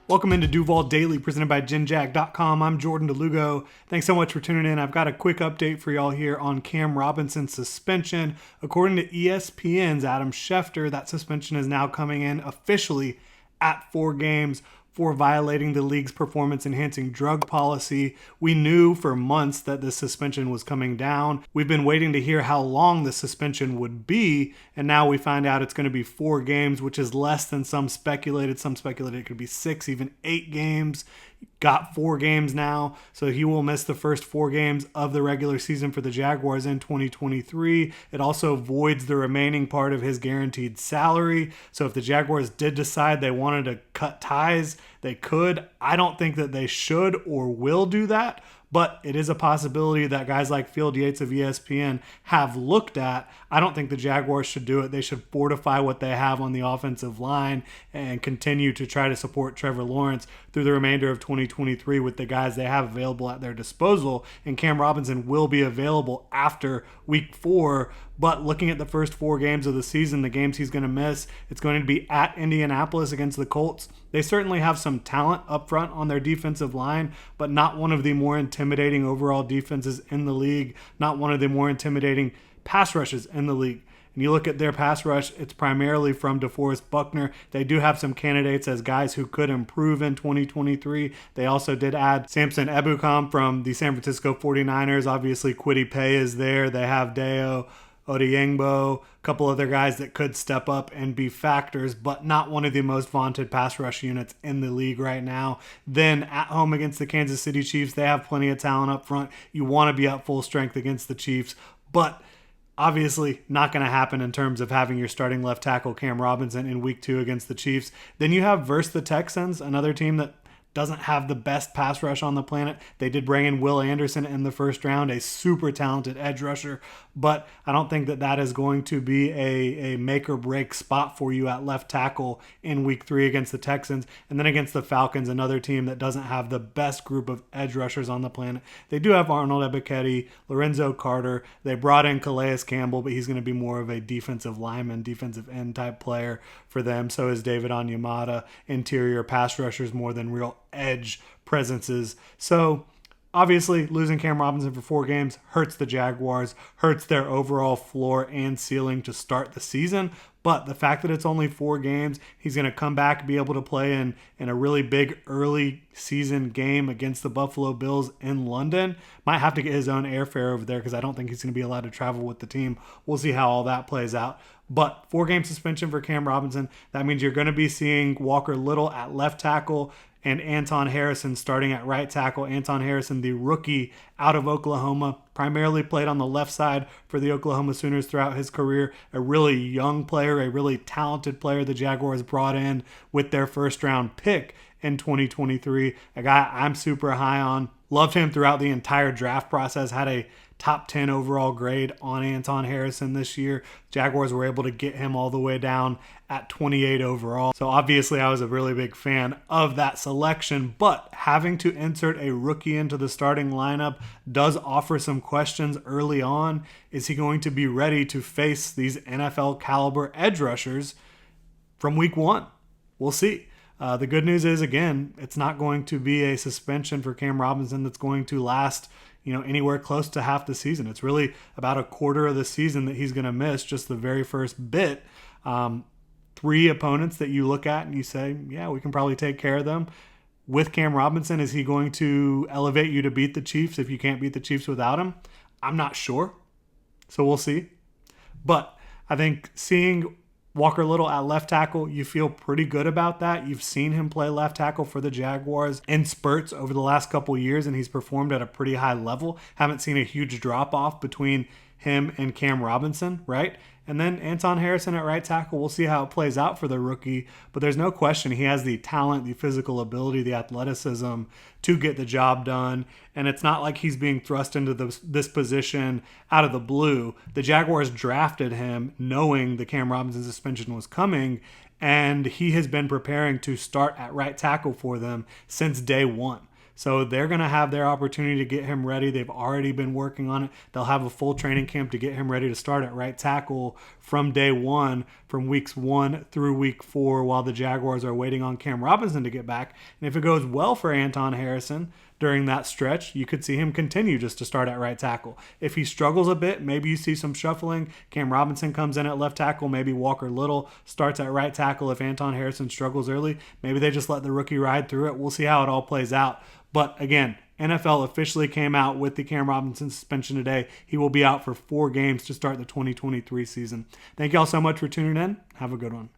Welcome into Duval Daily, presented by GenJag.com. I'm Jordan DeLugo. Thanks so much for tuning in. I've got a quick update for y'all here on Cam Robinson's suspension. According to ESPN's Adam Schefter, that suspension is now coming in officially at 4 games for violating the league's performance-enhancing drug policy. We knew for months that this suspension was coming down. We've been waiting to hear how long the suspension would be, and now we find out it's going to be 4 games, which is less than some speculated. Some speculated it could be 6, even 8 games. Got 4 games now, so he will miss the first 4 games of the regular season for the Jaguars in 2023. It also voids the remaining part of his guaranteed salary. So if the Jaguars did decide they wanted to cut ties, they could. I don't think that they should or will do that, but it is a possibility that guys like Field Yates of ESPN have looked at. I don't think the Jaguars should do it. They should fortify what they have on the offensive line and continue to try to support Trevor Lawrence through the remainder of 2023 with the guys they have available at their disposal. And Cam Robinson will be available after week 4. But looking at the first 4 games of the season, the games he's going to miss, it's going to be at Indianapolis against the Colts. They certainly have some talent up front on their defensive line, but not one of the more intimidating overall defenses in the league, not one of the more intimidating pass rushes in the league. And you look at their pass rush, it's primarily from DeForest Buckner. They do have some candidates as guys who could improve in 2023. They also did add Samson Ebukam from the San Francisco 49ers. Obviously, Kwity Paye is there. They have Deo Odeyingbo, a couple other guys that could step up and be factors, but not one of the most vaunted pass rush units in the league right now. Then at home against the Kansas City Chiefs, they have plenty of talent up front. You want to be at full strength against the Chiefs, but obviously not going to happen in terms of having your starting left tackle Cam Robinson in week 2 against the Chiefs. Then you have versus the Texans, another team that doesn't have the best pass rush on the planet. They did bring in Will Anderson in the first round, a super talented edge rusher, but I don't think that that is going to be a make or break spot for you at left tackle in week 3 against the Texans. And then against the Falcons, another team that doesn't have the best group of edge rushers on the planet. They do have Arnold Ebiketie, Lorenzo Carter. They brought in Calais Campbell, but he's going to be more of a defensive lineman, defensive end type player for them. So is David Onyemata, interior pass rushers more than real edge presences. So obviously losing Cam Robinson for 4 games hurts the Jaguars, hurts their overall floor and ceiling to start the season. But the fact that it's only 4 games, he's going to come back and be able to play in a really big early season game against the Buffalo Bills in London. Might have to get his own airfare over there because I don't think he's going to be allowed to travel with the team. We'll see how all that plays out. But 4-game suspension for Cam Robinson, that means you're going to be seeing Walker Little at left tackle and Anton Harrison starting at right tackle. Anton Harrison, the rookie out of Oklahoma, primarily played on the left side for the Oklahoma Sooners throughout his career. A really young player, a really talented player the Jaguars brought in with their first-round pick in 2023. A guy I'm super high on. Loved him throughout the entire draft process. Had a top 10 overall grade on Anton Harrison this year. Jaguars were able to get him all the way down at 28 overall. So obviously I was a really big fan of that selection, but having to insert a rookie into the starting lineup does offer some questions early on. Is he going to be ready to face these NFL caliber edge rushers from week 1? We'll see. The good news is, again, it's not going to be a suspension for Cam Robinson that's going to last anywhere close to half the season. It's really about a quarter of the season that he's going to miss, just the very first bit. 3 opponents that you look at and you say, yeah, we can probably take care of them. With Cam Robinson, is he going to elevate you to beat the Chiefs if you can't beat the Chiefs without him? I'm not sure. So we'll see. But I think seeing Walker Little at left tackle, you feel pretty good about that. You've seen him play left tackle for the Jaguars in spurts over the last couple years, and he's performed at a pretty high level. Haven't seen a huge drop-off between him and Cam Robinson, right? And then Anton Harrison at right tackle, we'll see how it plays out for the rookie. But there's no question he has the talent, the physical ability, the athleticism to get the job done. And it's not like he's being thrust into this position out of the blue. The Jaguars drafted him knowing the Cam Robinson suspension was coming, and he has been preparing to start at right tackle for them since day 1. So they're going to have their opportunity to get him ready. They've already been working on it. They'll have a full training camp to get him ready to start at right tackle from day one, from weeks 1 through week 4, while the Jaguars are waiting on Cam Robinson to get back. And if it goes well for Anton Harrison during that stretch, you could see him continue just to start at right tackle. If he struggles a bit, maybe you see some shuffling. Cam Robinson comes in at left tackle. Maybe Walker Little starts at right tackle. If Anton Harrison struggles early, maybe they just let the rookie ride through it. We'll see how it all plays out. But again, NFL officially came out with the Cam Robinson suspension today. He will be out for 4 games to start the 2023 season. Thank you all so much for tuning in. Have a good one.